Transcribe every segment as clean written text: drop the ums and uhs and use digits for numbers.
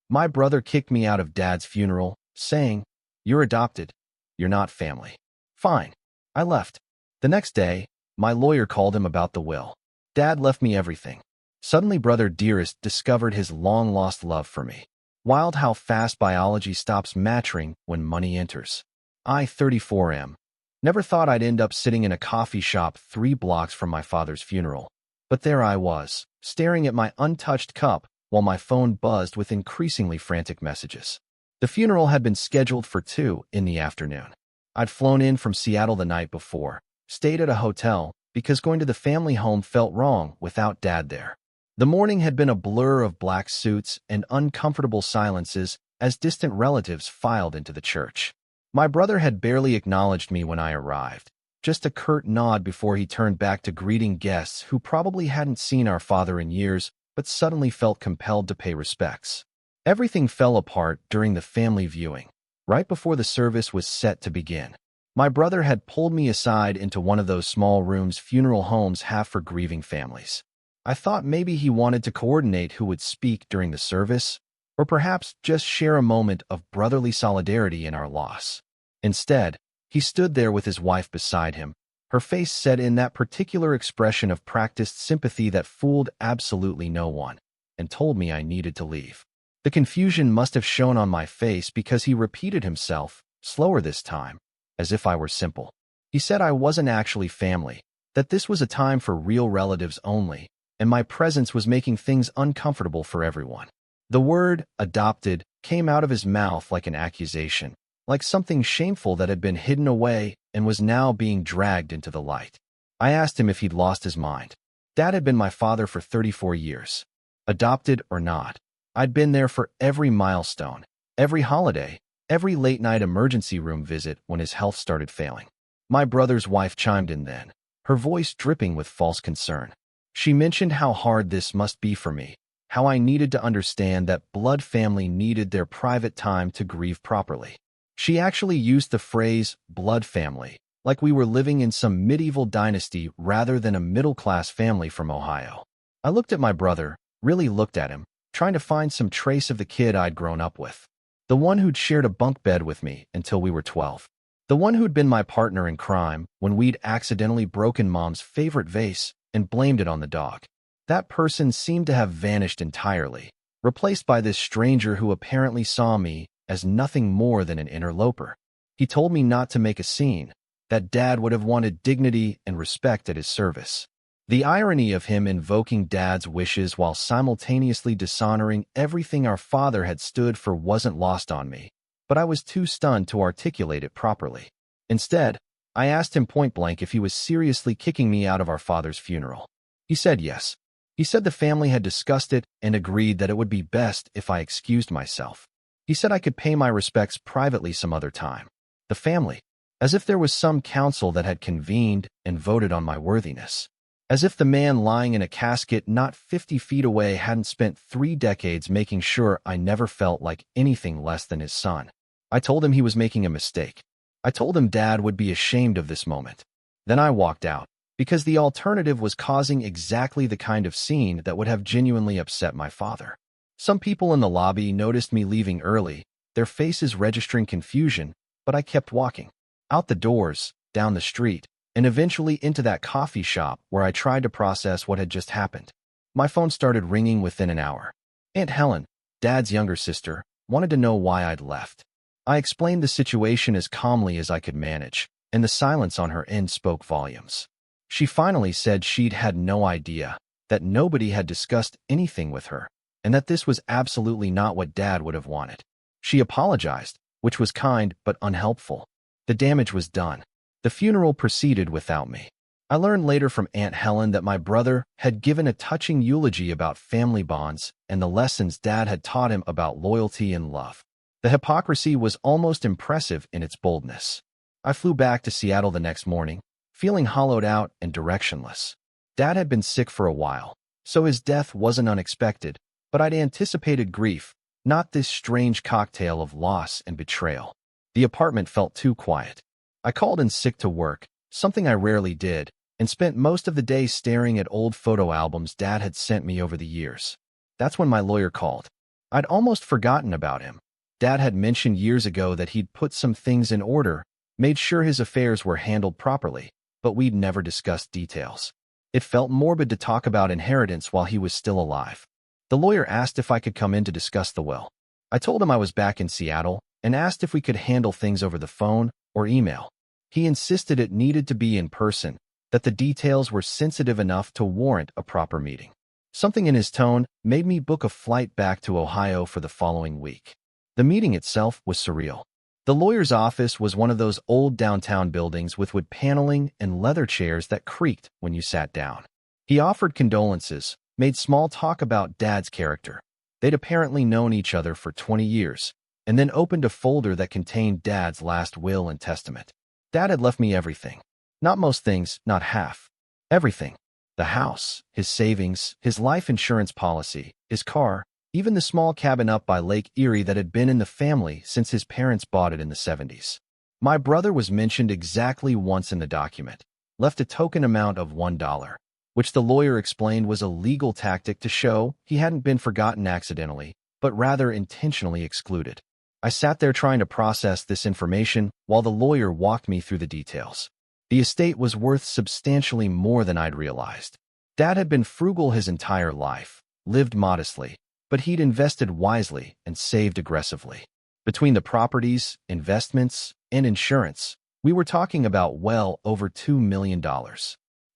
My brother kicked me out of Dad's funeral, saying, "You're adopted. You're not family." Fine. I left. The next day, my lawyer called him about the will. Dad left me everything. Suddenly, brother Dearest discovered his long-lost love for me. Wild how fast biology stops maturing when money enters. I, 34 am. Never thought I'd end up sitting in a coffee shop 3 blocks from my father's funeral. But there I was, staring at my untouched cup while my phone buzzed with increasingly frantic messages. The funeral had been scheduled for 2 in the afternoon. I'd flown in from Seattle the night before, stayed at a hotel, because going to the family home felt wrong without Dad there. The morning had been a blur of black suits and uncomfortable silences as distant relatives filed into the church. My brother had barely acknowledged me when I arrived, just a curt nod before he turned back to greeting guests who probably hadn't seen our father in years but suddenly felt compelled to pay respects. Everything fell apart during the family viewing, right before the service was set to begin. My brother had pulled me aside into one of those small rooms funeral homes have for grieving families. I thought maybe he wanted to coordinate who would speak during the service, or perhaps just share a moment of brotherly solidarity in our loss. Instead, he stood there with his wife beside him, her face set in that particular expression of practiced sympathy that fooled absolutely no one, and told me I needed to leave. The confusion must have shown on my face because he repeated himself, slower this time, as if I were simple. He said I wasn't actually family, that this was a time for real relatives only, and my presence was making things uncomfortable for everyone. The word, adopted, came out of his mouth like an accusation, like something shameful that had been hidden away and was now being dragged into the light. I asked him if he'd lost his mind. Dad had been my father for 34 years. Adopted or not, I'd been there for every milestone, every holiday, every late-night emergency room visit when his health started failing. My brother's wife chimed in then, her voice dripping with false concern. She mentioned how hard this must be for me, how I needed to understand that blood family needed their private time to grieve properly. She actually used the phrase, blood family, like we were living in some medieval dynasty rather than a middle-class family from Ohio. I looked at my brother, really looked at him, trying to find some trace of the kid I'd grown up with. The one who'd shared a bunk bed with me until we were 12. The one who'd been my partner in crime when we'd accidentally broken Mom's favorite vase and blamed it on the dog. That person seemed to have vanished entirely, replaced by this stranger who apparently saw me as nothing more than an interloper. He told me not to make a scene, that Dad would have wanted dignity and respect at his service. The irony of him invoking Dad's wishes while simultaneously dishonoring everything our father had stood for wasn't lost on me, but I was too stunned to articulate it properly. Instead, I asked him point-blank if he was seriously kicking me out of our father's funeral. He said yes. He said the family had discussed it and agreed that it would be best if I excused myself. He said I could pay my respects privately some other time. The family, as if there was some council that had convened and voted on my worthiness. As if the man lying in a casket not 50 feet away hadn't spent 3 decades making sure I never felt like anything less than his son. I told him he was making a mistake. I told him Dad would be ashamed of this moment. Then I walked out, because the alternative was causing exactly the kind of scene that would have genuinely upset my father. Some people in the lobby noticed me leaving early, their faces registering confusion, but I kept walking. Out the doors, down the street, and eventually into that coffee shop where I tried to process what had just happened. My phone started ringing within an hour. Aunt Helen, Dad's younger sister, wanted to know why I'd left. I explained the situation as calmly as I could manage, and the silence on her end spoke volumes. She finally said she'd had no idea, that nobody had discussed anything with her, and that this was absolutely not what Dad would have wanted. She apologized, which was kind but unhelpful. The damage was done. The funeral proceeded without me. I learned later from Aunt Helen that my brother had given a touching eulogy about family bonds and the lessons Dad had taught him about loyalty and love. The hypocrisy was almost impressive in its boldness. I flew back to Seattle the next morning, feeling hollowed out and directionless. Dad had been sick for a while, so his death wasn't unexpected, but I'd anticipated grief, not this strange cocktail of loss and betrayal. The apartment felt too quiet. I called in sick to work, something I rarely did, and spent most of the day staring at old photo albums Dad had sent me over the years. That's when my lawyer called. I'd almost forgotten about him. Dad had mentioned years ago that he'd put some things in order, made sure his affairs were handled properly, but we'd never discussed details. It felt morbid to talk about inheritance while he was still alive. The lawyer asked if I could come in to discuss the will. I told him I was back in Seattle and asked if we could handle things over the phone or email. He insisted it needed to be in person, that the details were sensitive enough to warrant a proper meeting. Something in his tone made me book a flight back to Ohio for the following week. The meeting itself was surreal. The lawyer's office was one of those old downtown buildings with wood paneling and leather chairs that creaked when you sat down. He offered condolences, made small talk about Dad's character. They'd apparently known each other for 20 years, and then opened a folder that contained Dad's last will and testament. Dad had left me everything. Not most things, not half. Everything. The house, his savings, his life insurance policy, his car, even the small cabin up by Lake Erie that had been in the family since his parents bought it in the 70s. My brother was mentioned exactly once in the document, left a token amount of $1, which the lawyer explained was a legal tactic to show he hadn't been forgotten accidentally, but rather intentionally excluded. I sat there trying to process this information while the lawyer walked me through the details. The estate was worth substantially more than I'd realized. Dad had been frugal his entire life, lived modestly, but he'd invested wisely and saved aggressively. Between the properties, investments, and insurance, we were talking about well over $2 million.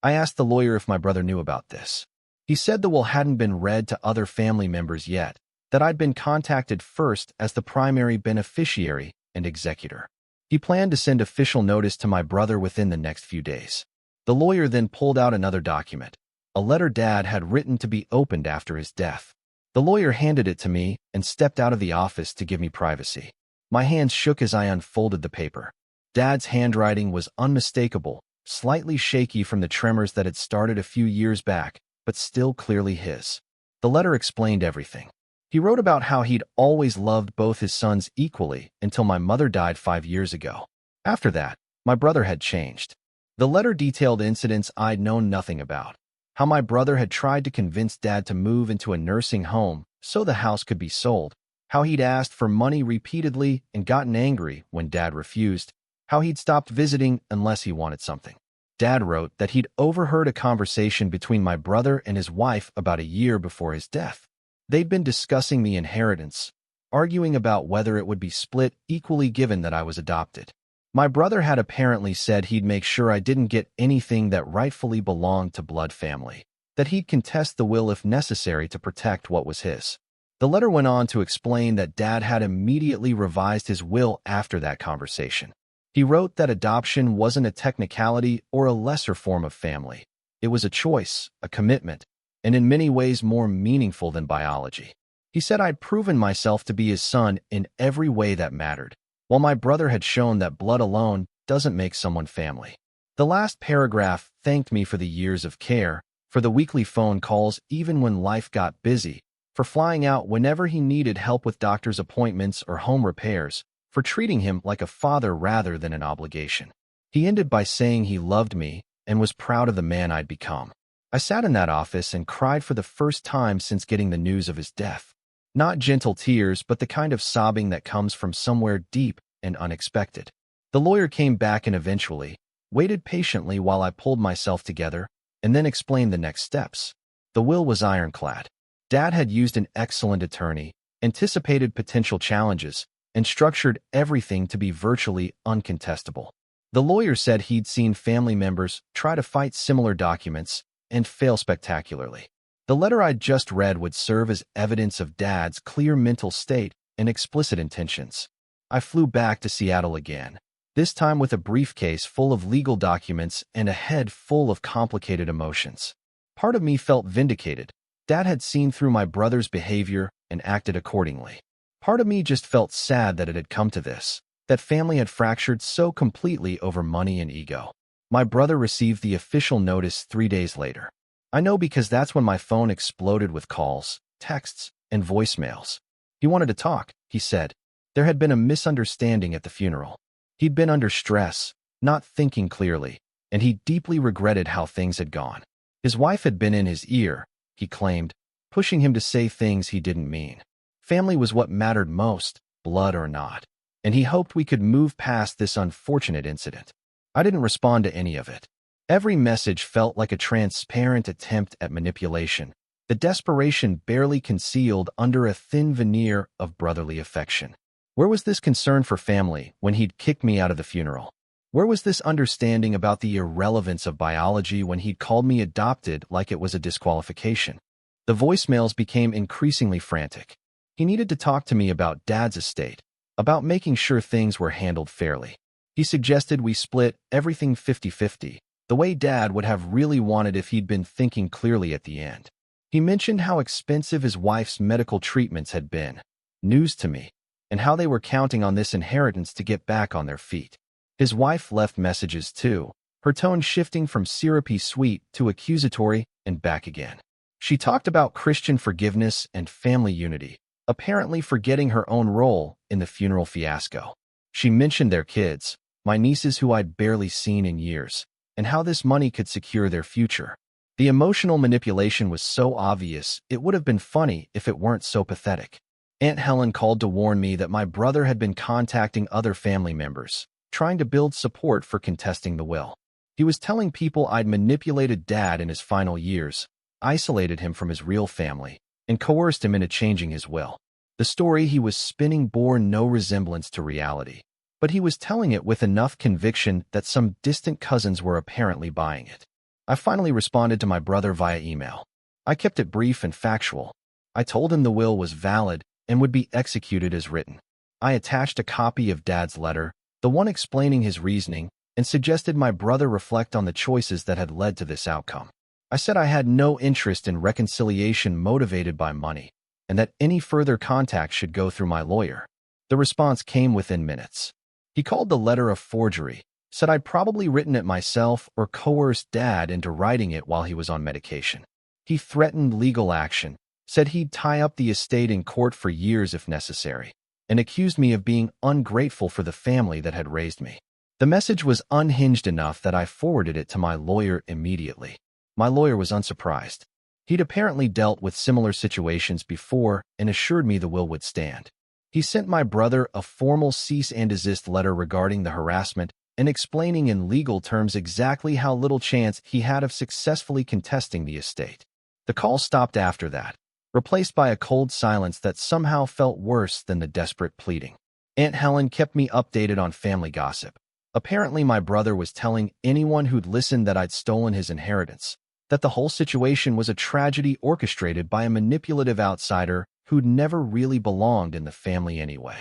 I asked the lawyer if my brother knew about this. He said the will hadn't been read to other family members yet, that I'd been contacted first as the primary beneficiary and executor. He planned to send official notice to my brother within the next few days. The lawyer then pulled out another document, a letter Dad had written to be opened after his death. The lawyer handed it to me and stepped out of the office to give me privacy. My hands shook as I unfolded the paper. Dad's handwriting was unmistakable, slightly shaky from the tremors that had started a few years back, but still clearly his. The letter explained everything. He wrote about how he'd always loved both his sons equally until my mother died 5 years ago. After that, my brother had changed. The letter detailed incidents I'd known nothing about. How my brother had tried to convince Dad to move into a nursing home so the house could be sold. How he'd asked for money repeatedly and gotten angry when Dad refused. How he'd stopped visiting unless he wanted something. Dad wrote that he'd overheard a conversation between my brother and his wife about a year before his death. They'd been discussing the inheritance, arguing about whether it would be split equally given that I was adopted. My brother had apparently said he'd make sure I didn't get anything that rightfully belonged to blood family, that he'd contest the will if necessary to protect what was his. The letter went on to explain that Dad had immediately revised his will after that conversation. He wrote that adoption wasn't a technicality or a lesser form of family. It was a choice, a commitment, and in many ways more meaningful than biology. He said I'd proven myself to be his son in every way that mattered, while my brother had shown that blood alone doesn't make someone family. The last paragraph thanked me for the years of care, for the weekly phone calls even when life got busy, for flying out whenever he needed help with doctor's appointments or home repairs, for treating him like a father rather than an obligation. He ended by saying he loved me and was proud of the man I'd become. I sat in that office and cried for the first time since getting the news of his death. Not gentle tears, but the kind of sobbing that comes from somewhere deep and unexpected. The lawyer came back and eventually waited patiently while I pulled myself together and then explained the next steps. The will was ironclad. Dad had used an excellent attorney, anticipated potential challenges, and structured everything to be virtually uncontestable. The lawyer said he'd seen family members try to fight similar documents and fail spectacularly. The letter I'd just read would serve as evidence of Dad's clear mental state and explicit intentions. I flew back to Seattle again, this time with a briefcase full of legal documents and a head full of complicated emotions. Part of me felt vindicated. Dad had seen through my brother's behavior and acted accordingly. Part of me just felt sad that it had come to this, that family had fractured so completely over money and ego. My brother received the official notice 3 days later. I know because that's when my phone exploded with calls, texts, and voicemails. He wanted to talk, he said. There had been a misunderstanding at the funeral. He'd been under stress, not thinking clearly, and he deeply regretted how things had gone. His wife had been in his ear, he claimed, pushing him to say things he didn't mean. Family was what mattered most, blood or not, and he hoped we could move past this unfortunate incident. I didn't respond to any of it. Every message felt like a transparent attempt at manipulation, the desperation barely concealed under a thin veneer of brotherly affection. Where was this concern for family when he'd kicked me out of the funeral? Where was this understanding about the irrelevance of biology when he'd called me adopted like it was a disqualification? The voicemails became increasingly frantic. He needed to talk to me about Dad's estate, about making sure things were handled fairly. He suggested we split everything 50-50, the way Dad would have really wanted if he'd been thinking clearly at the end. He mentioned how expensive his wife's medical treatments had been, news to me, and how they were counting on this inheritance to get back on their feet. His wife left messages too, her tone shifting from syrupy sweet to accusatory and back again. She talked about Christian forgiveness and family unity, apparently forgetting her own role in the funeral fiasco. She mentioned their kids, my nieces who I'd barely seen in years, and how this money could secure their future. The emotional manipulation was so obvious, it would have been funny if it weren't so pathetic. Aunt Helen called to warn me that my brother had been contacting other family members, trying to build support for contesting the will. He was telling people I'd manipulated Dad in his final years, isolated him from his real family, and coerced him into changing his will. The story he was spinning bore no resemblance to reality, but he was telling it with enough conviction that some distant cousins were apparently buying it. I finally responded to my brother via email. I kept it brief and factual. I told him the will was valid and would be executed as written. I attached a copy of Dad's letter, the one explaining his reasoning, and suggested my brother reflect on the choices that had led to this outcome. I said I had no interest in reconciliation motivated by money, and that any further contact should go through my lawyer. The response came within minutes. He called the letter a forgery, said I'd probably written it myself or coerced Dad into writing it while he was on medication. He threatened legal action, said he'd tie up the estate in court for years if necessary, and accused me of being ungrateful for the family that had raised me. The message was unhinged enough that I forwarded it to my lawyer immediately. My lawyer was unsurprised. He'd apparently dealt with similar situations before and assured me the will would stand. He sent my brother a formal cease and desist letter regarding the harassment and explaining in legal terms exactly how little chance he had of successfully contesting the estate. The call stopped after that, replaced by a cold silence that somehow felt worse than the desperate pleading. Aunt Helen kept me updated on family gossip. Apparently my brother was telling anyone who'd listened that I'd stolen his inheritance, that the whole situation was a tragedy orchestrated by a manipulative outsider who'd never really belonged in the family anyway.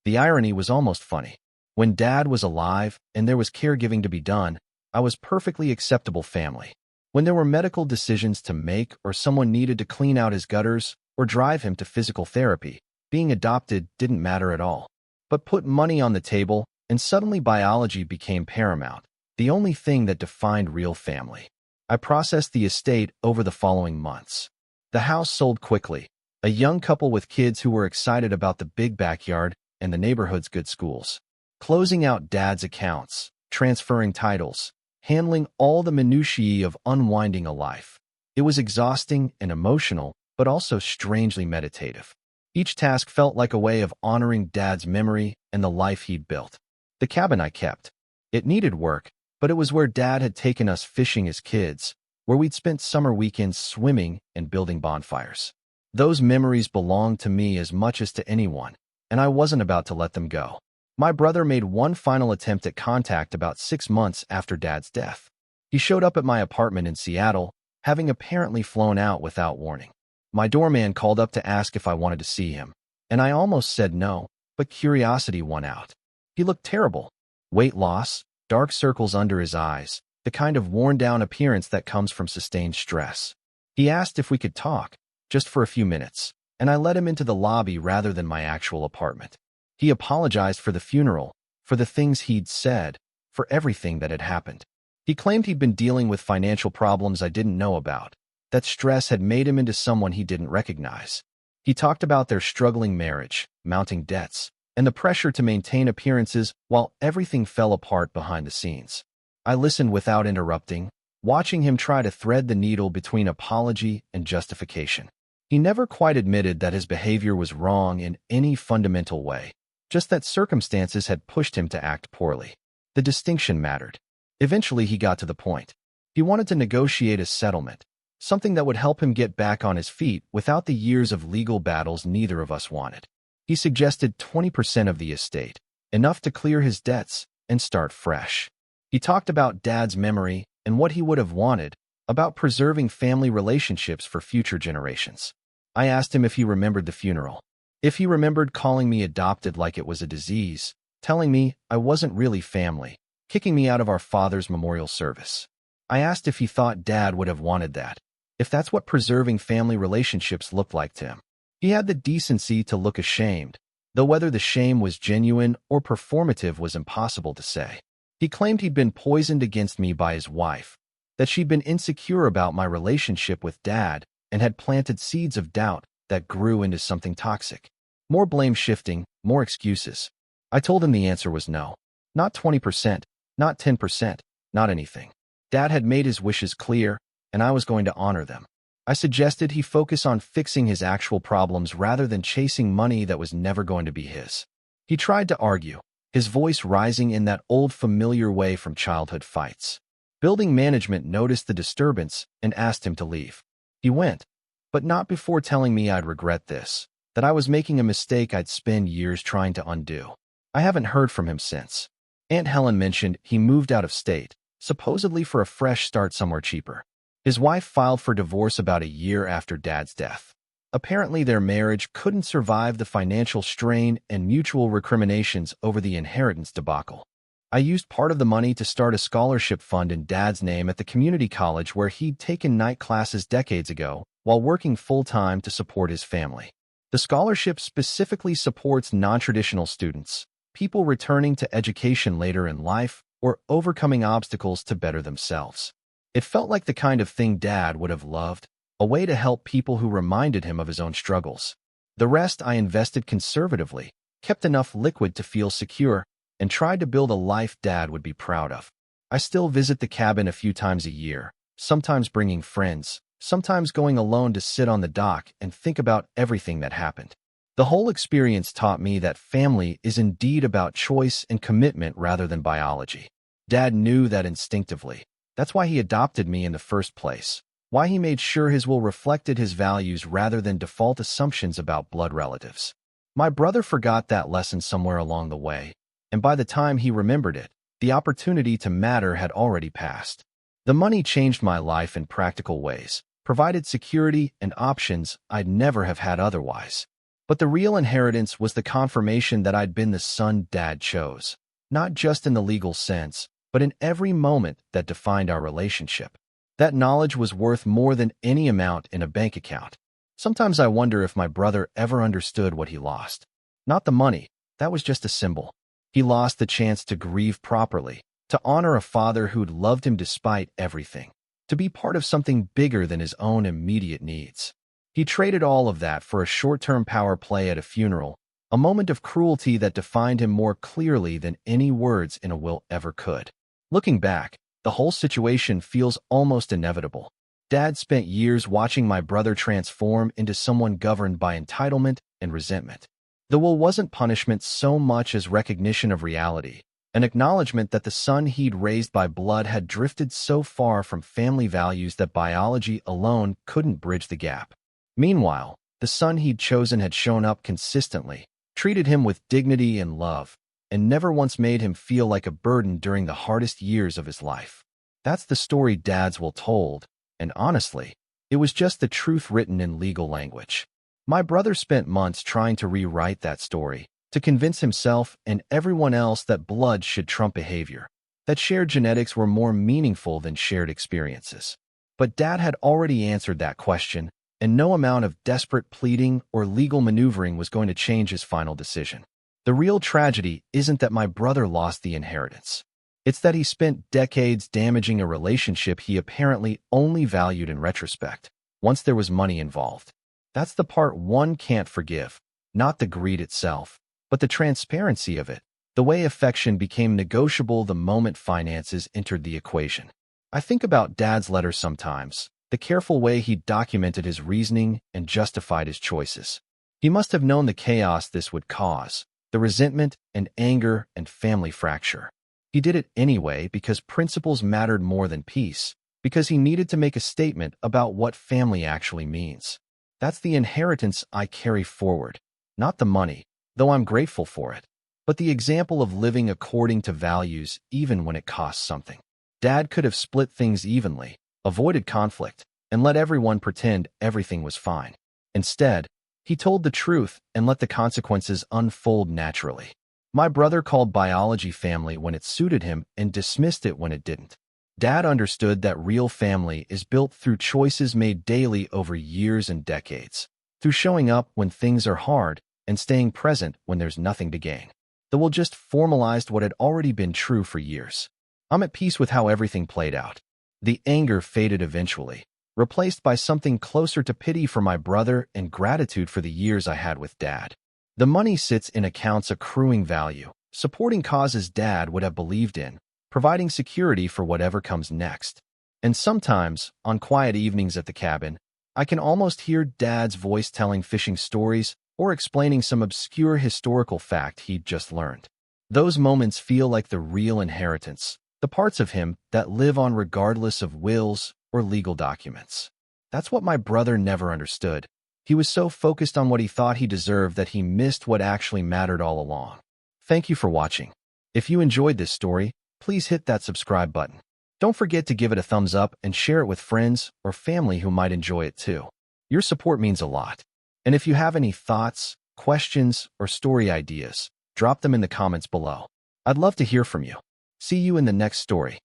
The irony was almost funny. When Dad was alive and there was caregiving to be done, I was perfectly acceptable family. When there were medical decisions to make or someone needed to clean out his gutters or drive him to physical therapy, being adopted didn't matter at all. But put money on the table, and suddenly biology became paramount, the only thing that defined real family. I processed the estate over the following months. The house sold quickly, a young couple with kids who were excited about the big backyard and the neighborhood's good schools. Closing out Dad's accounts, transferring titles, handling all the minutiae of unwinding a life. It was exhausting and emotional, but also strangely meditative. Each task felt like a way of honoring Dad's memory and the life he'd built. The cabin I kept. It needed work, but it was where Dad had taken us fishing as kids, where we'd spent summer weekends swimming and building bonfires. Those memories belonged to me as much as to anyone, and I wasn't about to let them go. My brother made one final attempt at contact about 6 months after Dad's death. He showed up at my apartment in Seattle, having apparently flown out without warning. My doorman called up to ask if I wanted to see him, and I almost said no, but curiosity won out. He looked terrible. Weight loss, dark circles under his eyes, the kind of worn-down appearance that comes from sustained stress. He asked if we could talk, just for a few minutes, and I let him into the lobby rather than my actual apartment. He apologized for the funeral, for the things he'd said, for everything that had happened. He claimed he'd been dealing with financial problems I didn't know about, that stress had made him into someone he didn't recognize. He talked about their struggling marriage, mounting debts, and the pressure to maintain appearances while everything fell apart behind the scenes. I listened without interrupting, watching him try to thread the needle between apology and justification. He never quite admitted that his behavior was wrong in any fundamental way, just that circumstances had pushed him to act poorly. The distinction mattered. Eventually, he got to the point. He wanted to negotiate a settlement, something that would help him get back on his feet without the years of legal battles neither of us wanted. He suggested 20% of the estate, enough to clear his debts and start fresh. He talked about Dad's memory and what he would have wanted, about preserving family relationships for future generations. I asked him if he remembered the funeral, if he remembered calling me adopted like it was a disease, telling me I wasn't really family, kicking me out of our father's memorial service. I asked if he thought Dad would have wanted that, if that's what preserving family relationships looked like to him. He had the decency to look ashamed, though whether the shame was genuine or performative was impossible to say. He claimed he'd been poisoned against me by his wife, that she'd been insecure about my relationship with Dad and had planted seeds of doubt that grew into something toxic. More blame shifting, more excuses. I told him the answer was no. Not 20%, not 10%, not anything. Dad had made his wishes clear, and I was going to honor them. I suggested he focus on fixing his actual problems rather than chasing money that was never going to be his. He tried to argue, his voice rising in that old familiar way from childhood fights. Building management noticed the disturbance and asked him to leave. He went, but not before telling me I'd regret this, that I was making a mistake I'd spend years trying to undo. I haven't heard from him since. Aunt Helen mentioned he moved out of state, supposedly for a fresh start somewhere cheaper. His wife filed for divorce about a year after Dad's death. Apparently, their marriage couldn't survive the financial strain and mutual recriminations over the inheritance debacle. I used part of the money to start a scholarship fund in Dad's name at the community college where he'd taken night classes decades ago while working full-time to support his family. The scholarship specifically supports non-traditional students, people returning to education later in life, or overcoming obstacles to better themselves. It felt like the kind of thing Dad would have loved, a way to help people who reminded him of his own struggles. The rest I invested conservatively, kept enough liquid to feel secure, and tried to build a life Dad would be proud of. I still visit the cabin a few times a year, sometimes bringing friends, sometimes going alone to sit on the dock and think about everything that happened. The whole experience taught me that family is indeed about choice and commitment rather than biology. Dad knew that instinctively. That's why he adopted me in the first place, why he made sure his will reflected his values rather than default assumptions about blood relatives. My brother forgot that lesson somewhere along the way, and by the time he remembered it, the opportunity to matter had already passed. The money changed my life in practical ways, provided security and options I'd never have had otherwise. But the real inheritance was the confirmation that I'd been the son Dad chose, not just in the legal sense, but in every moment that defined our relationship. That knowledge was worth more than any amount in a bank account. Sometimes I wonder if my brother ever understood what he lost. Not the money, that was just a symbol. He lost the chance to grieve properly, to honor a father who'd loved him despite everything, to be part of something bigger than his own immediate needs. He traded all of that for a short-term power play at a funeral, a moment of cruelty that defined him more clearly than any words in a will ever could. Looking back, the whole situation feels almost inevitable. Dad spent years watching my brother transform into someone governed by entitlement and resentment. The will wasn't punishment so much as recognition of reality, an acknowledgement that the son he'd raised by blood had drifted so far from family values that biology alone couldn't bridge the gap. Meanwhile, the son he'd chosen had shown up consistently, treated him with dignity and love, and never once made him feel like a burden during the hardest years of his life. That's the story Dad's will told, and honestly, it was just the truth written in legal language. My brother spent months trying to rewrite that story, to convince himself and everyone else that blood should trump behavior, that shared genetics were more meaningful than shared experiences. But Dad had already answered that question, and no amount of desperate pleading or legal maneuvering was going to change his final decision. The real tragedy isn't that my brother lost the inheritance. It's that he spent decades damaging a relationship he apparently only valued in retrospect, once there was money involved. That's the part one can't forgive, not the greed itself, but the transparency of it, the way affection became negotiable the moment finances entered the equation. I think about Dad's letters sometimes, the careful way he documented his reasoning and justified his choices. He must have known the chaos this would cause, the resentment and anger and family fracture. He did it anyway because principles mattered more than peace, because he needed to make a statement about what family actually means. That's the inheritance I carry forward, not the money, though I'm grateful for it, but the example of living according to values even when it costs something. Dad could have split things evenly, avoided conflict, and let everyone pretend everything was fine. Instead, he told the truth and let the consequences unfold naturally. My brother called biology family when it suited him and dismissed it when it didn't. Dad understood that real family is built through choices made daily over years and decades, through showing up when things are hard and staying present when there's nothing to gain. The will just formalized what had already been true for years. I'm at peace with how everything played out. The anger faded eventually, replaced by something closer to pity for my brother and gratitude for the years I had with Dad. The money sits in accounts accruing value, supporting causes Dad would have believed in, providing security for whatever comes next. And sometimes, on quiet evenings at the cabin, I can almost hear Dad's voice telling fishing stories or explaining some obscure historical fact he'd just learned. Those moments feel like the real inheritance, the parts of him that live on regardless of wills or legal documents. That's what my brother never understood. He was so focused on what he thought he deserved that he missed what actually mattered all along. Thank you for watching. If you enjoyed this story, please hit that subscribe button. Don't forget to give it a thumbs up and share it with friends or family who might enjoy it too. Your support means a lot. And if you have any thoughts, questions, or story ideas, drop them in the comments below. I'd love to hear from you. See you in the next story.